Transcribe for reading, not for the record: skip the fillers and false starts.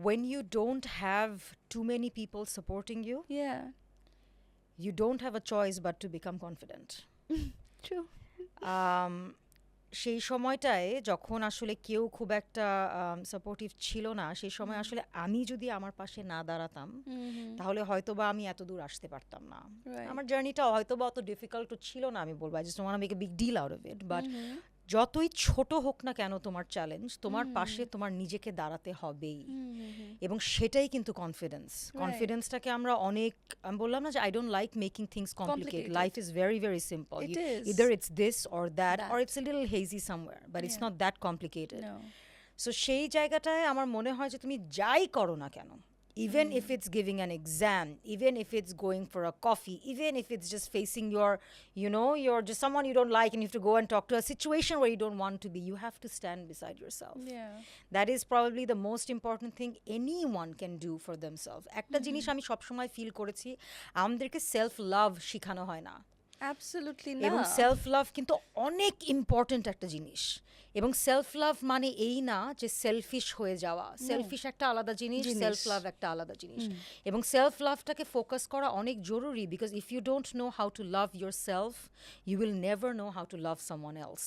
when you don't have too many people supporting you, Yeah. you don't have a choice but to become confident. True. um, সেই সময়টায় যখন আসলে কেউ খুব একটা সাপোর্টিভ ছিল না, সেই সময় আসলে আমি যদি আমার পাশে না দাঁড়াতাম তাহলে হয়তো বা আমি এত দূর আসতে পারতাম না। Right. আমার জার্নিটা হয়তো বা অত ডিফিকাল্ট ছিল না, আমি বলবো I just want to make a big deal out of it, but যতই ছোট হোক না কেন তোমার চ্যালেঞ্জ, তোমার পাশে তোমার নিজেকে দাঁড়াতে হবেই, এবং সেটাই কিন্তু কনফিডেন্স। কনফিডেন্সটাকে আমরা অনেক, আমি বললাম না যে I don't like making things complicated, life is very very simple, It is. either it's this or that That. or it's a little hazy somewhere, but it's Yeah. not that complicated. No. So সেই জায়গাটায় আমার মনে হয় যে তুমি যাই করো না কেন, even if it's giving an exam, even if it's going for a coffee, even if it's just facing your, you know, you're just someone you don't like and you have to go and talk to a situation where you don't want to be, you have to stand beside yourself. Yeah. That is probably the most important thing anyone can do for themselves. একটা জিনিস আমি সবসময় feel করেছি, আমাদেরকে self love শেখানো হয় না, Absolutely এবং not. সেলফ লাভ কিন্তু অনেক ইম্পর্ট্যান্ট একটা জিনিস। এবং সেলফ লাভ মানে এই না যে সেলফিশ হয়ে যাওয়া, সেলফিশ একটা আলাদা জিনিস, সেলফ লাভ একটা আলাদা জিনিস, এবং সেলফ লাভটাকে ফোকাস করা অনেক জরুরি, because if you don't know how to love yourself, you will never know how to love someone else.